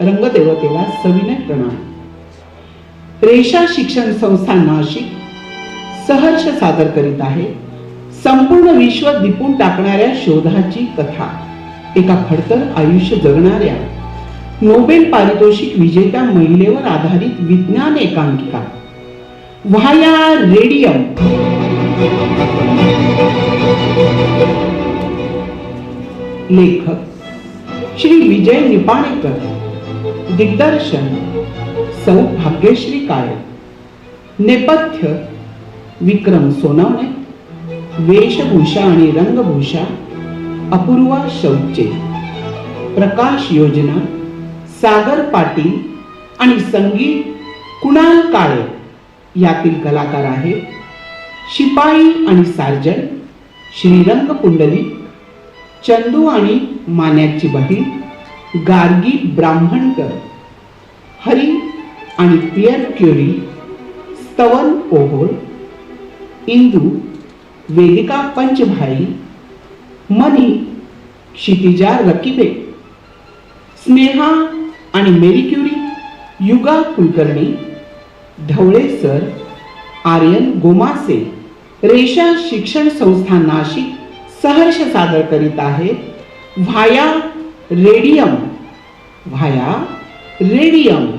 रंगदेवतेला सविनय प्रणाम. रेषा शिक्षण संस्था नाशिक सहर्ष सादर करीत आहे संपूर्ण विश्व दिपून टाकणाऱ्या शोधाची कथा. एका खडतर आयुष्य जगणाऱ्या नोबेल पारितोषिक विजेत्या महिलेवर आधारित विज्ञान एकांकिका व्हाया रेडियम. लेखक श्री विजय निपाणेकर. दिग्दर्शन सौ भाग्यश्री काळे. नेपथ्य विक्रम सोनवणे. वेशभूषा आणि रंगभूषा अपूर्वा शौचे. प्रकाश योजना सागर पाटील आणि संगीत कुणाल काळे. यातील कलाकार आहेत शिपाई आणि सार्जंट श्रीरंग पुंडलिक, चंदू आणि मान्याची बहीण गार्गी ब्राह्मणकर, हरी आणि पियर क्युरी, स्तवन पोहोळ, इंदू वेदिका पंचभाई, मनी क्षितिजा रकिबे, स्नेहा आणि मेरी क्युरी युगा कुलकर्णी, ढवळे सर आर्यन गोमासे. रेषा शिक्षण संस्था नाशिक सहर्ष सादर करीत आहे via radium. Via radium.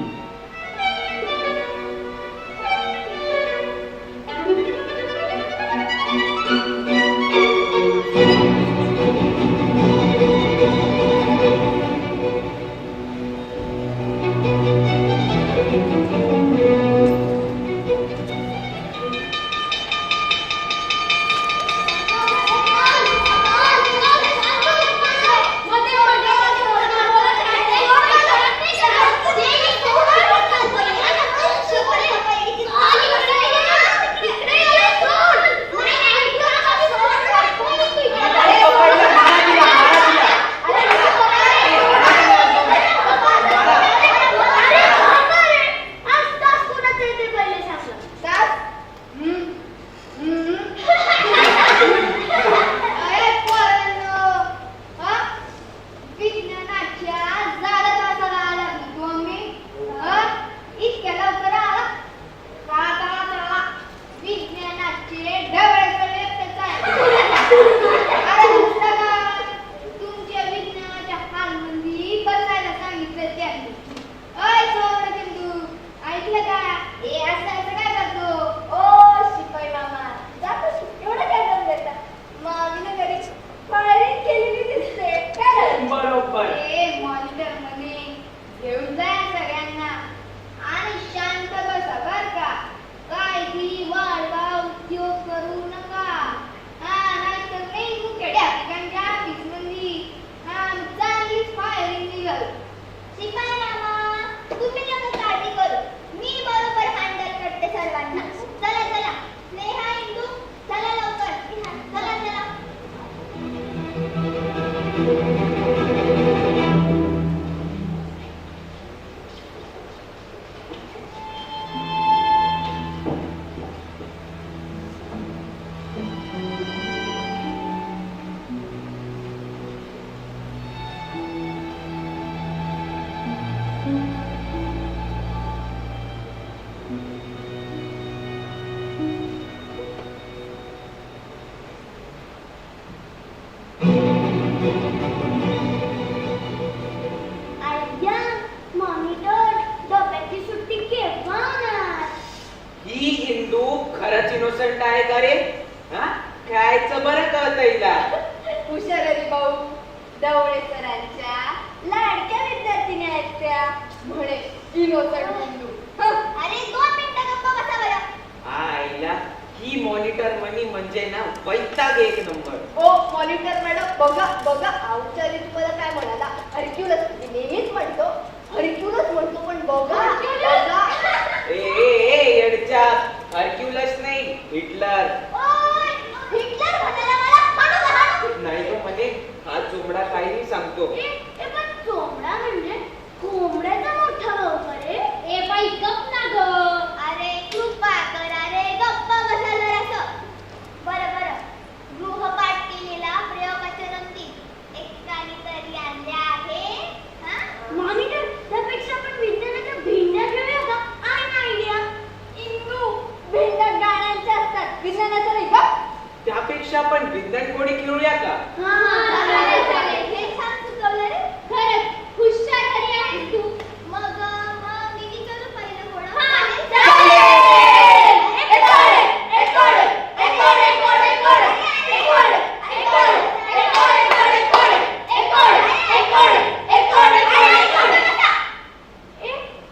Monitor त्यापेक्षा विज्ञानाचा नाही का? त्यापेक्षा आपण विज्ञान कोणी खेळूया का? चालेल. हे छान सुचवलं रे. खरंच हुशार तरी आहेस तू. मग मी विचारू पहिलं कोण?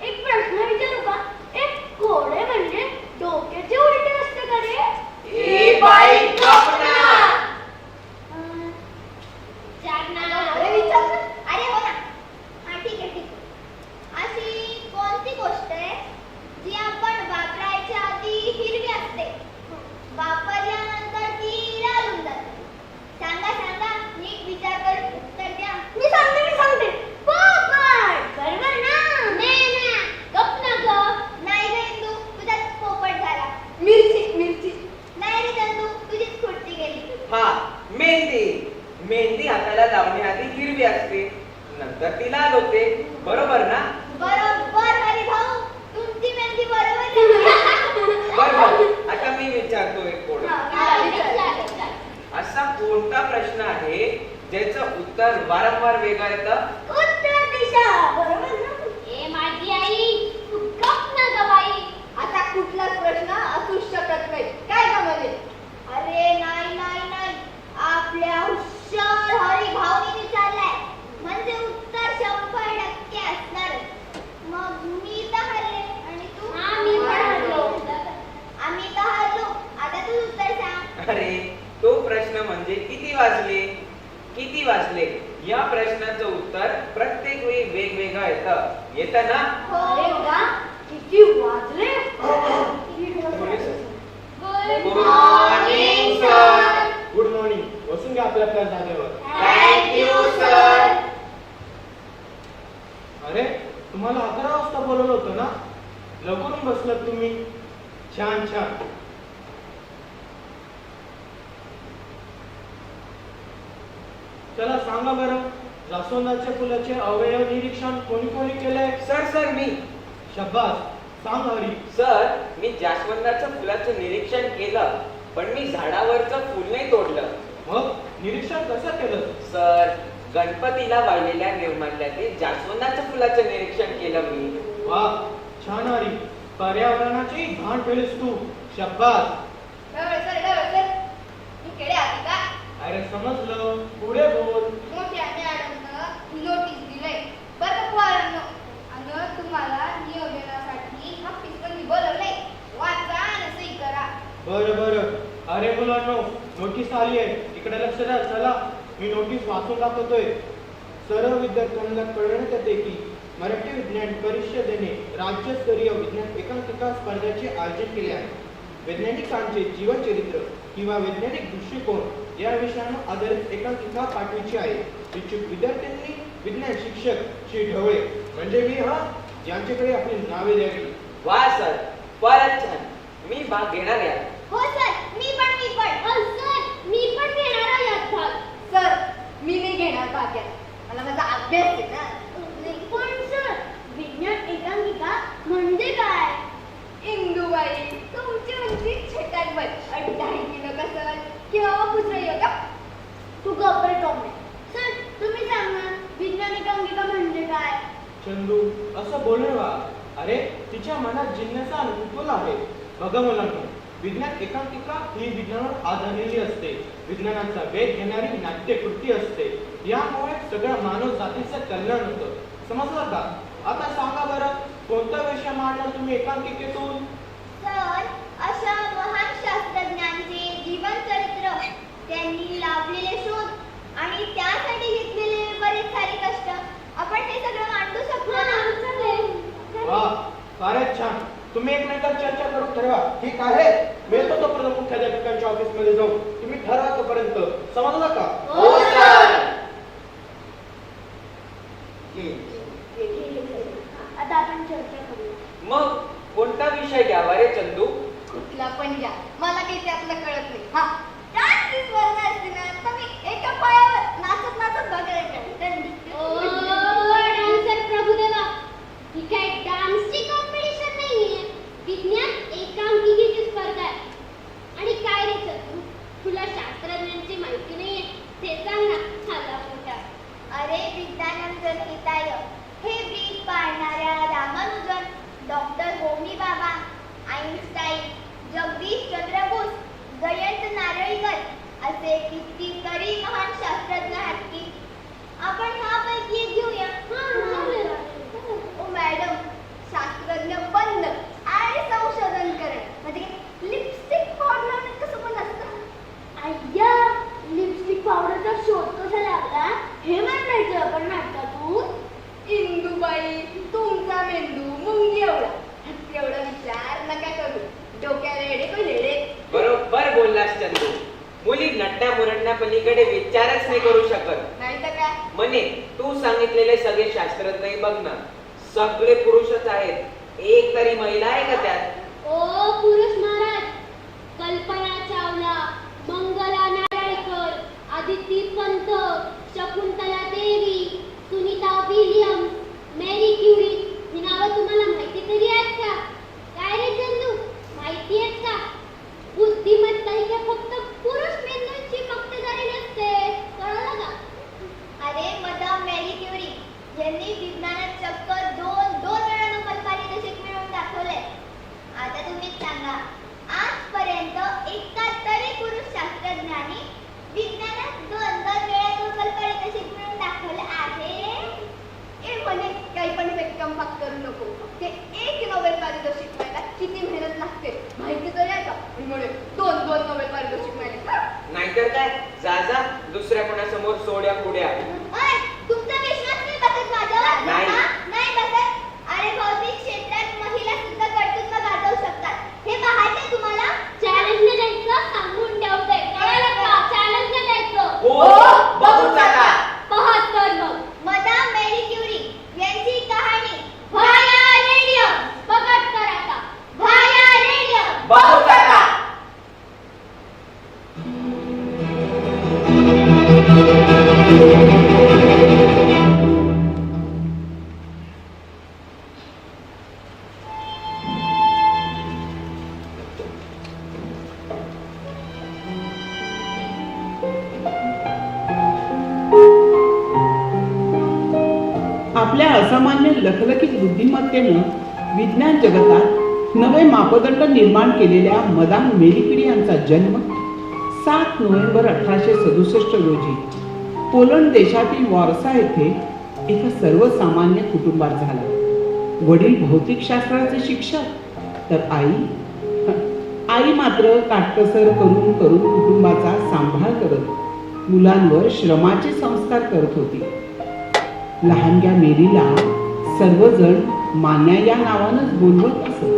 एक प्रश्न विचारू का? एक घोडे म्हणजे डोक्याचे उलटे असते का रे? ए बाई कल्पना! अरे विचार ना. अरे हो ना. हा ठीक आहे. अशी कोणती गोष्ट आहे जी आपण वापरायच्या आधी हिरवी असते, वापरल्यानंतर ती लाल होऊन जाते? सांगा नीट विचार करून उत्तर द्या. मी सांगते. पोपट. बरोबर ना? नाही गप ना ग. नाही ग इंदू, तुझ्याच पोपट झाला. मिरची. नाही रे चंदू, तुझीच खुर्ची गेली. हा, मेहंदी हाताला लावण्याआधी हिरवी असते, नंतर ती लाल होते. बरोबर ना? बरोबर हरी भाऊ, तुमची मेहंदी बरोबर आहे. बरोबर. आता मी विचारतो एक कोण. विचार. असा कोणता प्रश्न आहे ज्याचं उत्तर वारंवार वेगळं येतं? उत्तर दिशा. बरोबर ना? ए माझी आई, तू गप ना ग बाई. आता कुठलाच प्रश्न असूच शकत नाही. काय गमले? अरे नाही. आपल्या हुशार हरी भाऊनी विचारलाय म्हणजे उत्तर 100% असणार. मग मी तर हरले आणि तू? आम्ही तर हरलो. आता तू उत्तर सांग. अरे, तो प्रश्न म्हणजे किती वाजले या प्रश्नाचं उत्तर प्रत्येक वेळी वेगवेगळं येतं ना? अरे वा, किती वाजले? Good morning sir. Good morning. बसून घ्या आपल्या आपल्या जागेवर. Thank you sir. अरे, तुम्हाला 11 वाजता बोलवलं होतं ना? लवकरून बसलात तुम्ही. छान. चला सांगा बरं, जास्वंदाच्या फुलाचे अवयव निरीक्षण कोणी केलंय? सर मी शब्बास. सांग हरी. सर, मी जास्वंदाच्या फुलाचं निरीक्षण केलं, पण मी झाडावरचं फूल नाही तोडलं. मग निरीक्षण कसं केलं? सर, गणपतीला वाळलेल्या निर्माल्यातील जास्वंदाच्या फुलाचं निरीक्षण केलं मी. वा, छान हरी. पर्यावरणाची भान ठेवलीस तू. शब्बास. अरे समजलं, पुढे बोल. मोठ्या मॅडमनं नोटीस दिलंय बरं पोरांनो, आणि तुम्हाला नियोजनासाठी ऑफिसमध्ये बोलवलंय. वाचा आणि सही करा. बरं. अरे मुलांनो, नोटीस आली आहे. इकडे लक्ष द्या. चला, मी नोटीस वाचून दाखवतोय. सर्व विद्यार्थ्यांना कळवण्यात येते की मराठी विज्ञान परिषदेने राज्यस्तरीय विज्ञान एकांकिका स्पर्धेचे आयोजन केले आहे. वैज्ञानिकांचे जीवनचरित्र किंवा वैज्ञानिक दृष्टिकोन या विषयावर आधारित एकांकिका पाठवायची आहे. इच्छुक विद्यार्थ्यांनी विज्ञान शिक्षक श्री ढवळे म्हणजे मी यांच्याकडे आपली नावे द्यावी. वा सर, फारच छान. मी भाग घेणार आहे. हो सर, मी पण. सर, मी पण घेणार आहे यात भाग. सर, मी नाही घेणार भाग यात. मला माझा अभ्यास आहे ना. पण सर, विज्ञान एकांकिका म्हणजे काय? इंदुबाई, तुमची उंची छटाकभर 2.5 किलो कसं किंवा पुसरं का? तू गप्पे टोमणे. सर, तुम्ही सांगा, विज्ञान एकांकिका म्हणजे काय? चंदू, असं बोलू नका. अरे, तिच्या मनात जिज्ञासा कुतूहल आहे. बघा मुलांनो, विज्ञान एकांकिका ही विज्ञानावर आधारलेली असते. विज्ञानाचा वेध घेणारी नाट्यकृती असते. यामुळे सगळ्या मानव जातीचं कल्याण होतं. समजलं का? आता सांगा बरं, कोणता विषय मांडणार तुम्ही एकांकिकेतून? सर, अशा महान शास्त्रज्ञांचे जीवन चरित्र, त्यांनी लाभलेले शोध आणि त्यासाठी घेतलेले बरेच सारे कष्ट, आपण ते सगळं मांडू शकतो ना. वा, फारच छान. तुम्ही एक मिनिटात चर्चा करून ठरवा. ठीक आहे, मी येतो तोपर्यंत मुख्याध्यापकांच्या ऑफिसमध्ये जाऊ. तुम्ही ठरवा तोपर्यंत. समजलं का? हो सर. आता आपण चर्चा करूया. मग कोणता विषय घ्यावा रे चंदू? कुठला पण घ्या, मला काही त्यातलं कळत नाही. हा, डान्स स्पर्धा असते ना, तर मी एका पायावर नाचत बघायचं. डान्सर प्रभुदेवा, ही काय डान्सची कॉम्पिटिशन नाहीये, विज्ञान एकांकिकेची स्पर्धा आहे. आणि काय जीवन हिताय हे ब्रीद पाळणाऱ्या रामानुजन, डॉक्टर होमी बाबा, आईन्स्टाईन, जगदीश चंद्र बोस, जयंत नारळीकर असे कितीतरी महान शास्त्रज्ञ आहेत की आपण ह्यापैकी एक घेऊया. ओ मॅडम, शास्त्रज्ञ बनणं आणि संशोधन करणं म्हणजे लिपस्टिक पावडर कसं पण असतं. अय्या, लिपस्टिक पावडरचा शोध कसा लागला हे मांडायचं आपण नाटकातून. इंदुबाई, तुमचा मेंदू मुंगी एवढा, एवढा विचार नका करू. डोक्याला येडे को लेडे. बरोबर बोललास चंदू. मुली नट्ट्या मुरडण्या पलीकडे विचारच नाही करू शकत. नाही तर काय. म्हणे तू सांगितलेले सगळे शास्त्रज्ञ बघ ना, सगळे पुरुषच आहेत. एक तरी महिला आहे का त्यात? ओ पुरुष Maharaj, Kalpana Chawla, Mangala नारळकर, Aditi Pant, Shakuntala Devi, Sunita Williams, Marie Curie ही नावं तुम्हाला माहिती तरी आहेत का? काय रे चंदू, माहिती आहेत का? बुद्धिमत्ता ही काय फक्त पुरुष मेंदूची मक्तेदारी नसते, कळलं का? अरे मदाम मेरी क्युरी यांनी विज्ञानात चक्क दोन वेळा नोबेल पारितोषिक मिळवून दाखवले. आता तुम्हीच सांगा, आजपर्यंत एका तरी पुरुष शास्त्रज्ञांनी विज्ञानात दोन वेळा नोबेल पारितोषिक मिळवून दाखवले आहे? ए म्हणे काही पण व्यक्कमपात करू नको. ते एक नोबेल पारितोषिक मिळायला किती मेहनत लागते माहिती तरी आहे का? म्हणे दोन नोबेल पारितोषिक मिळाले. नाहीतर काय, जा दुसऱ्या कोणासमोर सोड्या पुड्या. अय, तुमचा विश्वास नाही बसत माझ्यावर? नाही. हा? नाही बसत? अरे भौतिक क्षेत्रात महिला सुद्धा कर्तृत्व गाजवू शकतात हे पाहायचंय तुम्हाला? चॅलेंज नाही द्यायचं, सांगून ठेवते, कळलं का? चॅलेंज नाही द्यायचं. हो, बघूच आता. पहा तर मग. मदाम मेरी क्युरी यांची कहाणी व्हाया रेडियम, बघत कर आता. Via radium. बघूच आता. आपल्या असामान्य लखलखीत बुद्धिमत्तेनं विज्ञान जगतात नवे मापदंड निर्माण केलेल्या मदाम मेरी क्युरी यांचा जन्म 7 नोव्हेंबर 1867 रोजी पोलंड देशातील वॉर्सा येथे एका सर्वसामान्य कुटुंबात झाला. वडील भौतिकशास्त्राचे शिक्षक, तर आई मात्र काटकसर करून कुटुंबाचा सांभाळ करत मुलांवर श्रमाचे संस्कार करत होती. लहानग्या मेरीला सर्वजण मान्या या नावानंच बोलवत असत.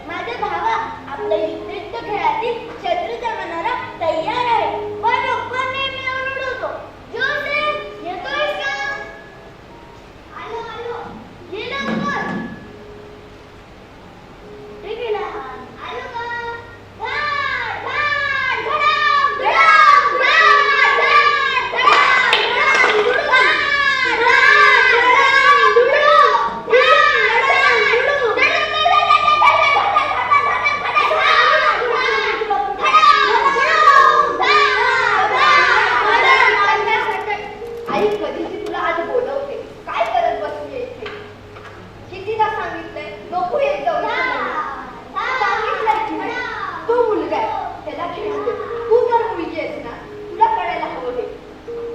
माझा भावा आपल्या युद्ध खेळातील शत्रू जमानाला तयार आहे. बरोबर नेहमी ओरडतो. जोसेफ, येतोयस का? आलो. ये लवकर. कुठे गेला? आलो का? धाड, धाड, धडाम, धडाम, धाड, धाड, धडाम, धडाम, धुडू, धाड, धाड, धडाम, धुडू, धाड, धाड, धुडू, आई कधीची तुला आज बोलवते, काय करत बसली इथे? कितीदा सांगितलंय नको येत जाऊ. सांगितलंय की नाही? तू मुलगा आहे, त्याला खेळू दे. तू तर मुलगी आहेस ना, तुला कळायला हवं हे.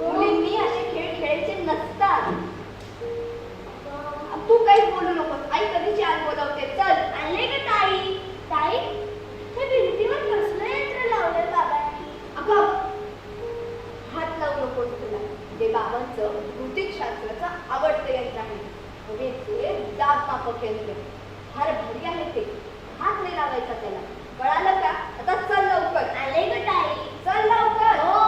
मुलींनी असे खेळ खेळायचे नसतात. तू काही बोलू नकोस. आई कधीची आज बोलवते. चल. आले का ताई? ताई, हे भिंतीवर कसलं यंत्र लावलंय बाबांनी? अगं, हात लावू नकोस तुला. ते बाबांचं भौतिकशास्त्राचं आवडतं यंत्र आहे. म्हणजे ते दाब मापक यंत्र. फार भारी आहे ते. हात नाही लावायचा त्याला. कळालं का? आता चल लवकर. आले का ताई? चल लवकर. हो,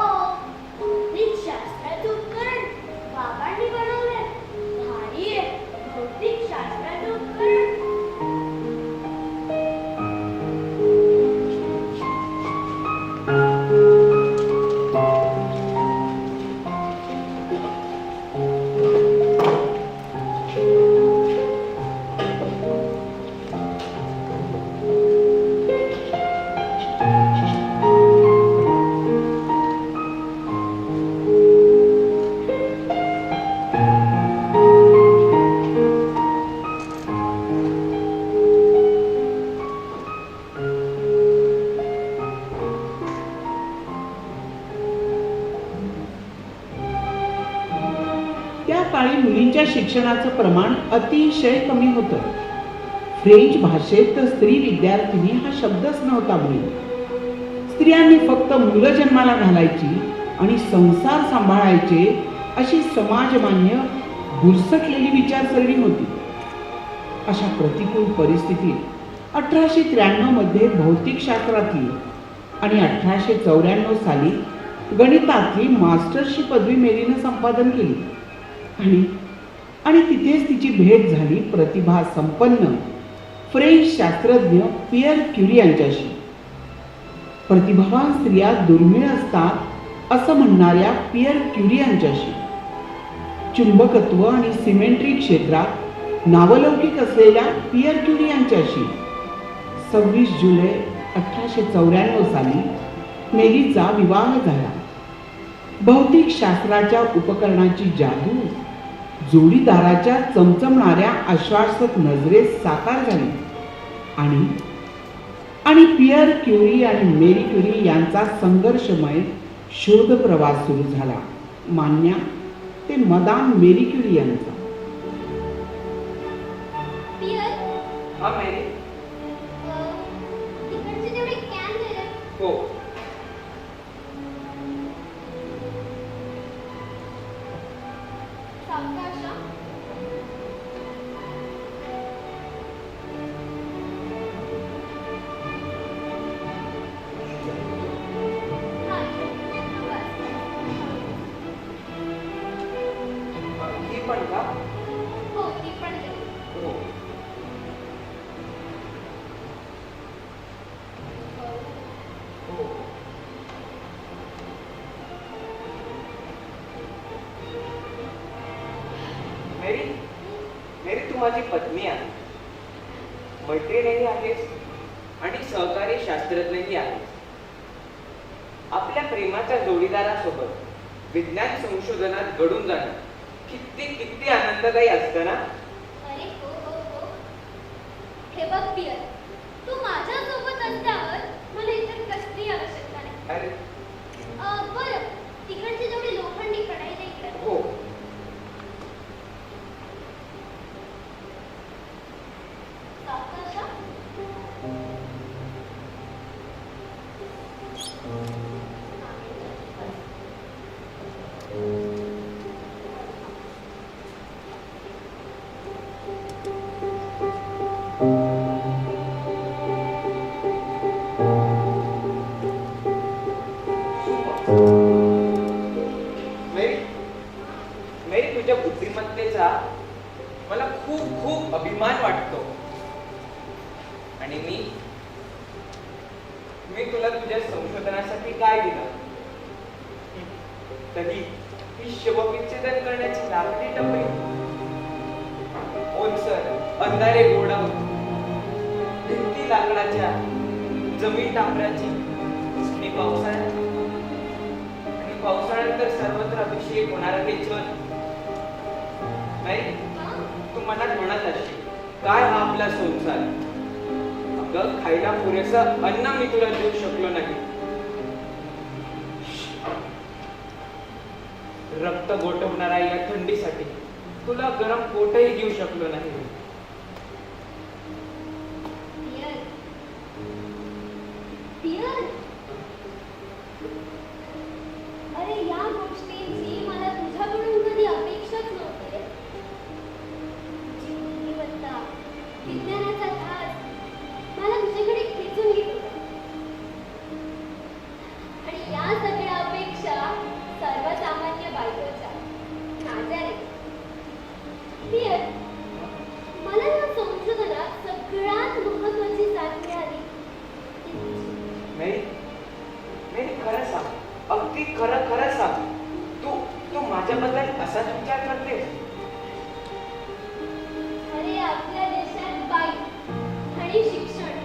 भौतिक शास्त्राचं उपकरण बाबांनी बनवलंय. भारी आहे भौतिक शास्त्राचं उपकरण. शिक्षणाचं प्रमाण अतिशय कमी होतं. फ्रेंच भाषेत तर स्त्री विद्यार्थिनी हा शब्दच नव्हता मुळी. स्त्रियांनी फक्त मुलं जन्माला घालायची आणि संसार सांभाळायचे अशी समाजमान्य घुरसटलेली विचारसरणी होती. अशा प्रतिकूल परिस्थितीत 1893 मध्ये भौतिकशास्त्रातली आणि 1894 साली गणितातली मास्टरची पदवी मेरीनं संपादन केली आणि तिथेच तिची भेट झाली प्रतिभा संपन्न फ्रेंच शास्त्रज्ञ पियर क्युरी यांच्याशी. प्रतिभावान स्त्रिया दुर्मिळ असतात असं म्हणणाऱ्या पियर क्युरी यांच्याशी. चुंबकत्व आणि सिमेंट्री क्षेत्रात नावलौकिक असलेल्या पियर क्युरी यांच्याशी 26 जुलै 1894 साली मेरीचा विवाह झाला. भौतिक शास्त्राच्या उपकरणाची जादू जोडीदाराच्या चमचमणाऱ्या आश्वासक नजरेत साकार झाली आणि पियर क्युरी आणि मेरी क्युरी यांचा संघर्षमय शोध प्रवास सुरू झाला. मान्या ते मदाम मेरी क्युरी यांचा. पियर, हा मेरी. तिकडचे तेवढे कॅन दिले. हो. सावकाश हा. हा, बस. ही पण का? हो, ती पण दे. हो. हो. मेरी, मेरी तू माझी पत्नी आहे, मैत्रिणीही आहेस आणि सहकारी शास्त्रज्ञही आहेस. आपल्या प्रेमाच्या जोडीदारासोबत विज्ञान संशोधनात घडून जाणं किती किती आनंददायी असतं ना. अरे हो हो हो. हे बघ पियर, तू माझ्यासोबत असल्यावर मला इतर कसली आवश्यकता नाही. अरे बरं, तिकडची जेवढी लोखंडी कढाई नाही इकडे. हो. सावकाश हा. मेरी, मेरी तुझ्या बुद्धिमत्तेचा मला खूप खूप अभिमान वाटतो आणि मी तुला तुझ्या संशोधनासाठी काय दिलं तरी ही शवविच्छेदन करण्याची लाकडी टपरी, ओलसर अंधारे गोडाऊन, भिंती लाकडाच्या, जमीन टापराची आणि पावसाळ्यात तर सर्वत्र अभिषेक होणारा हे छत. नाही, तू मनात म्हणत असशील काय हा आपला संसार. अगं, खायला पुरेसं अन्न मी तुला देऊ शकलो नाही, रक्त गोठवणाऱ्या या थंडीसाठी तुला गरम पोटही घेऊ शकलो नाही. पियर, पियर, अरे या गोष्टींची मला तुझ्याकडून कधी अपेक्षाच नव्हती रे. तुझी बुद्धिमत्ता, विज्ञानाचा ध्यास मला तुझ्याकडे खेचून घेत होता. आणि या सगळ्या अपेक्षा सर्वसामान्य बायकोच्या, माझ्या रे. पियर, मला या संशोधनात सगळ्यात महत्वाची साथ मिळाली ती तुझी. मेरी, मेरी खरं सांग, अगदी खरं खरं सांग, तू माझ्याबद्दल असाच विचार करतेस. अरे आपल्या देशात बाई आणि शिक्षण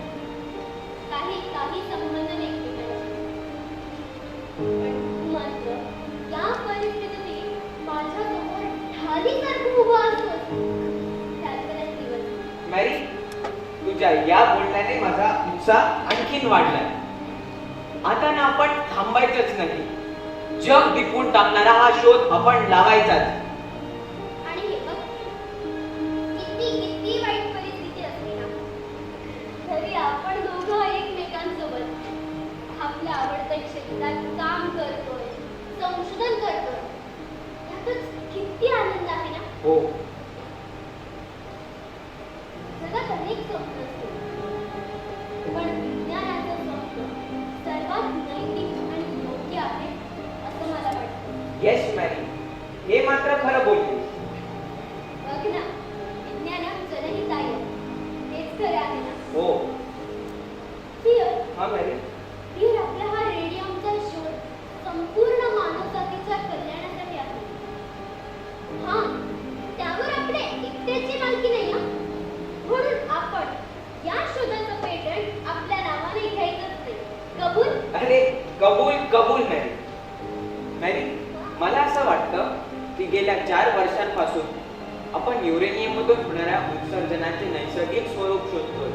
काही संबंध नाही एकमेकांशी. पण तू मात्र या परिस्थितीत माझ्यासमोर ढालीसारखं उभा असतोस. त्यातले दिवस. मेरी, तुझ्या या बोलण्याने माझा उत्साह आणखीन वाढलाय. आता ना आपण थांबायचंच नाही, जग विकून टाकणारा हा शोध आपण लावायचाच. आणि हे बघ, प्रत्येक क्षेत्रात काम करतोय, संशोधन करतोय. यातच किती आनंद आहे ना. हो, जगात अनेक स्वप्न असतील, पण विज्ञानाचं स्वप्न सर्वात नैतिक आणि योग्य आहे असं मला वाटतं. येस मॅरी, हे मात्र खरं बोललीस. बघ ना, विज्ञानात जनहिताय हेच खरे आहे ना. हो. पियर हा मॅरी, पियर आपला हा रेडियमचा शोध संपूर्ण मानवजातीच्या कल्याणासाठी आहे. हा, त्यावर आपले एकट्याची मालकी नाही ना. म्हणून आपण या शोधाचं पेटंट आपल्या नावाने घ्यायचंच नाही. कबूल? अरे कबूल कबूल मॅरी. मॅरी, मला असं वाटतं की गेल्या 4 वर्षांपासून आपण युरेनियम मधून होणाऱ्या उत्सर्जनाचे नैसर्गिक स्वरूप शोधतोय.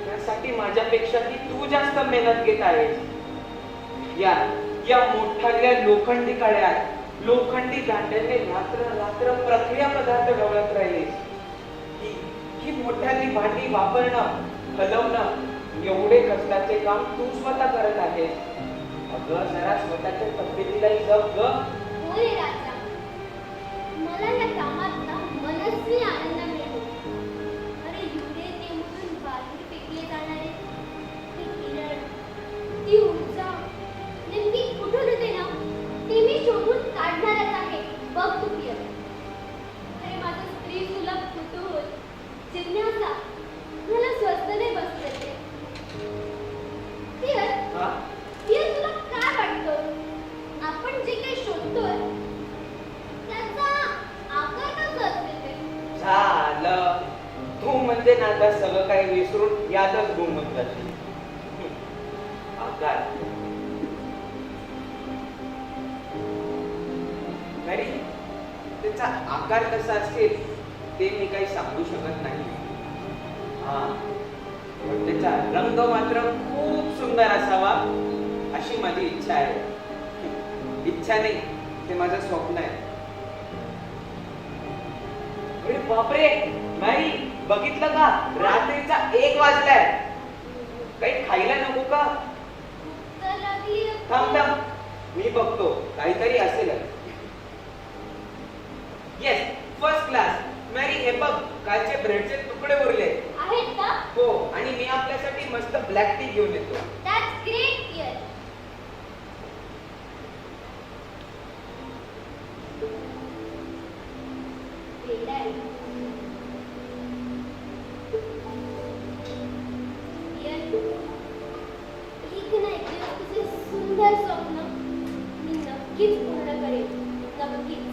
त्यासाठी माझ्यापेक्षा ती तू जास्त मेहनत घेत आहेस. या मोठ्या लोखंडी कड्यात लोखंडी दांड्याने रात्र प्रक्रिया पदार्थ ढवळत राहिलेस. ही मोठ्याली भांडी वापरणं, हलवणं एवढे कष्टाचे काम तू स्वतः करत आहेस. अगं जरा स्वतःच्या तब्येतीलाही जप ग. हो रे राजा, मला या कामात ना मनस्वी आनंद मिळतो. अरे युरेनियममधून बाहेर फेकले जाणारे ते किरण, ती ऊर्जा नेमकी कुठून येते ना, ते मी शोधून काढणारच आहे. बघ तू पियर. अरे माझं स्त्री सुलभ कुतूहल, जिज्ञासा मला स्वस्त नाही बसले ते. पियर, हा? पियर तुला काय वाटतं? आपण जे काही शोधतोय त्याचा आकार कसा असेल ते? झालं, तू म्हणजे ना आता सगळं काही विसरून यातच गुंतून जाशील. आकार. मॅरी, त्याचा आकार कसा असेल ते मी काही सांगू शकत नाही. हा, पण त्याचा रंग मात्र खूप सुंदर असावा अशी माझी इच्छा आहे. इच्छा नाही, ते माझं स्वप्न आहे. अरे बापरे मॅरी, बघितलं का? रात्रीचा 1 वाजलाय. काही खायला नको का? तर लागली थांब, मी बघतो, काहीतरी असेलच. Yes, first class. मॅरी, हे बघ, कालचे ब्रेडचे तुकडे उरले आहेत का? हो, आणि मी आपल्यासाठी मस्त ब्लॅक टी घेऊन येतो. That's great, pier. पियर, एक ना एक दिवस तुझे सुंदर स्वप्न मी नक्कीच पूर्ण करेन. नक्कीच.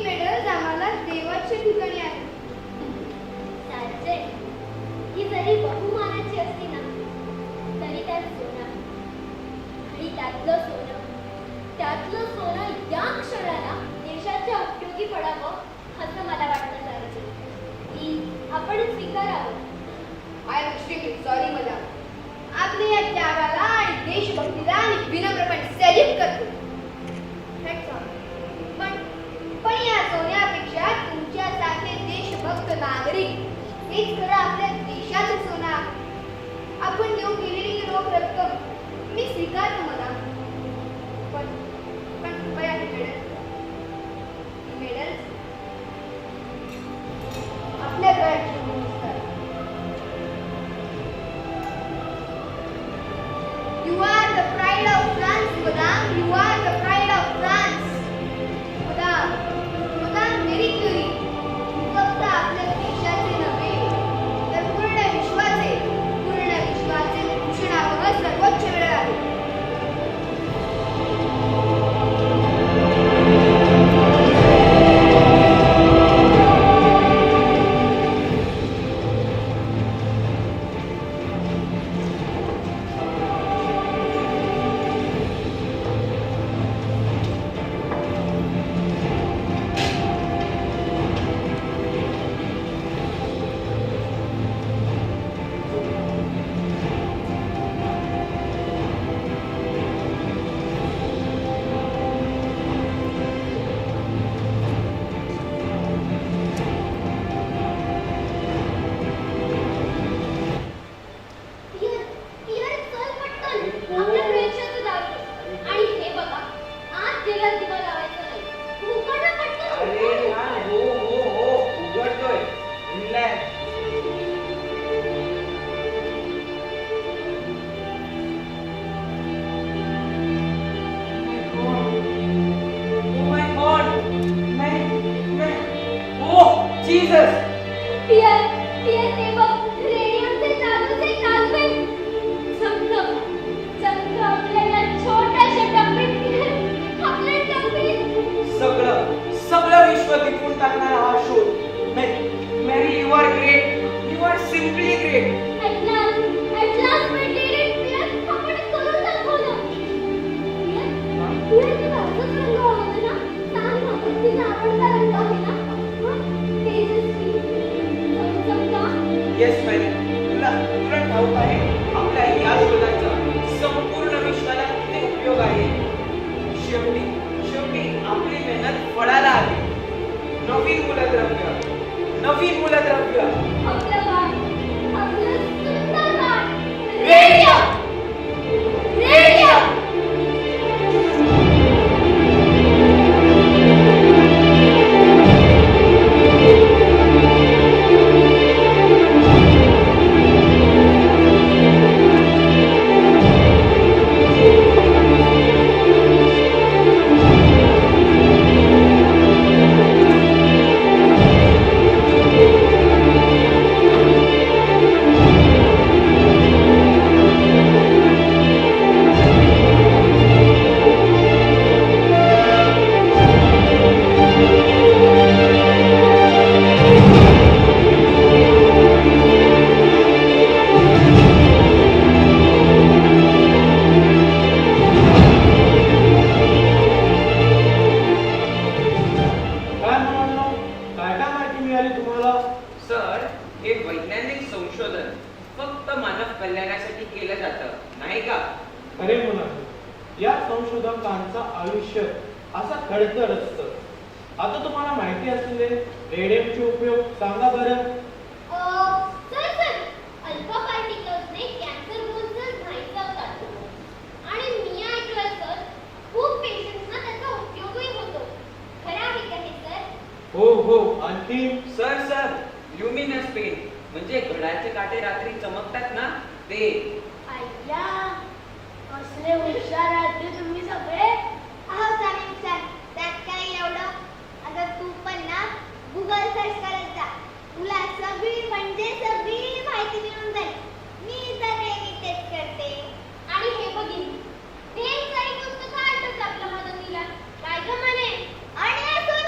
मेडल्स आम्हाला देवाच्या ठिकाणी आहे. सार्जंट, ही जरी बहुमानाची असली ना तरी त्यात सोनं आहे. आणि त्यातलं सोनं या क्षणाला देशाच्या उपयोगी पडावं असं मला वाटतं सार्जंट. ती आपण स्वीकारावं. I am extremely sorry madam. आपल्या या त्यागाला आणि देशभक्तीला आणि विनम्रपणे सॅल्यूट करतो. That's all. पण या सोन्यापेक्षा तुमच्यासारखे देशभक्त नागरिक हेच खरं आपल्या देशाचं सोनं आहे. आपण देऊ केलेली रोख रक्कम मी स्वीकारतो मला. पण कृपया हे मेडल्स आपल्या गळ्यात ठेवून असतात. You are the pride of France, madame. You are the pride of France. madame Marie Curie, फक्त आपल्या देशाचे नव्हे तर पूर्ण विश्वाचे भूषणावह सर्वोच्च मेडल आहे. पियर, चल पटकन. आपल्या प्रयोगशाळेत जाऊया. आणि हे बघा, आज तेलात दिवा लावायचा नाही. उघड ना पटकन. अरे यार, हो उघडतोय. Relax. Oh my God. Jesus. Pierre, ते बघ, रेडियमचे चालूचे कालवे. चक्क आपल्याला छोट्याशा टप्पीत पियर, आपल्या टप्पीत. सगळं विश्व टिकून टाकणारा हा शोध. Marie, you are great. You are simply great. At last we did it, Pierre. आपण करून दाखवलं. पियर, तुला असंच रंग आवडतं ना? सांग ना, तुझा आवडता रंग आहे ना? तेजस्वी, चमचमता. Yes madam. तुला ठाऊक आहे आपल्या या शोधाचा संपूर्ण विश्वाला किती उपयोग आहे. शेवटी आपली मेहनत फळाला आली. नवीन मूलद्रव्य. आपलं बाळ, आपलं सुंदर बाळ. रेडियम. खरे मुलांनो, या संशोधकांचं आयुष्य असं खडतर असतं. आता तुम्हाला माहिती असलेले रेडियमचे उपयोग सांगा बरं. सर, अल्फा पार्टिकल्सने कॅन्सर होऊन नाहीसा काढतो. आणि मी ऐकलं सर, खूप पेशंट्सना त्याचा उपयोगही होतो. खरं आहे का हे सर? हो, आणखी सर ल्युमिनस पेन म्हणजे घड्याचे काटे रात्री चमकतात ना ते. आय्या, कसले हुशार आहात रे तुम्ही सगळे. चालेल सर, त्यात काय एवढं. आता तू पण ना गुगल सर्च करत जा. तुला सगळी माहिती मिळून जाईल. मी तर नेहमी तेच करते. आणि हे बघिन, हे काही पुस्तकं आणतात आपल्या मदतीला. काय ग म्हणे? आणि सोड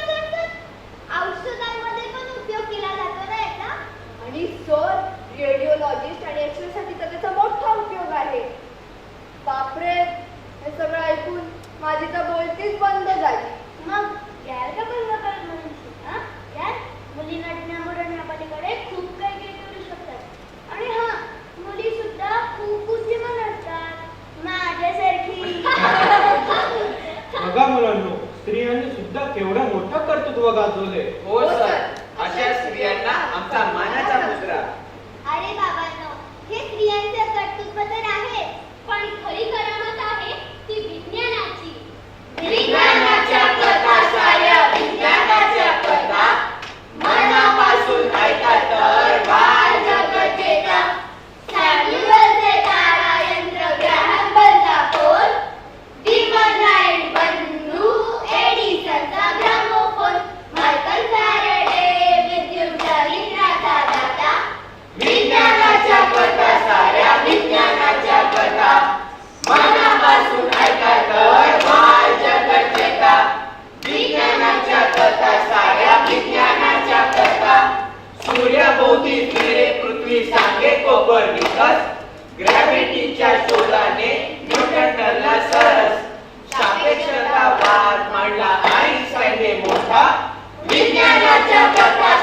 गाजवले. हो सर, अशा स्त्रियांना आमचा मानाचा मुद्रा. अरे बाबांनो, हे स्त्रियांचे कर्तृत्व तर आहे, पण खरी करामत आहे ती विज्ञानाची. विज्ञानाच्या कथा साऱ्या विज्ञानाच्या कथा मनापासून ऐका तर बाळ जगत चेता. सॅम्युएलचे तारायंत्र, ग्रॅहम बेलचा फोन, डिमोनाइट बंधू, एडिसनचा ग्रामोफोन, मायकल फॅरेडे विद्युत लहरींचा दाता. विज्ञानाच्या कथा साऱ्या विज्ञानाच्या कथा मनापासून ऐका तर बाळ जगत चेता. विज्ञानाच्या कथा साऱ्या विज्ञानाच्या कथा. सूर्याभोवती फिरे पृथ्वी सांगे कोपर्निकस. ग्रॅव्हिटीच्या शोधाने न्यूटन ठरला सरस. सापेक्षतावाद मांडला आईन्स्टाईनने मोठा. विज्ञानाच्या कथा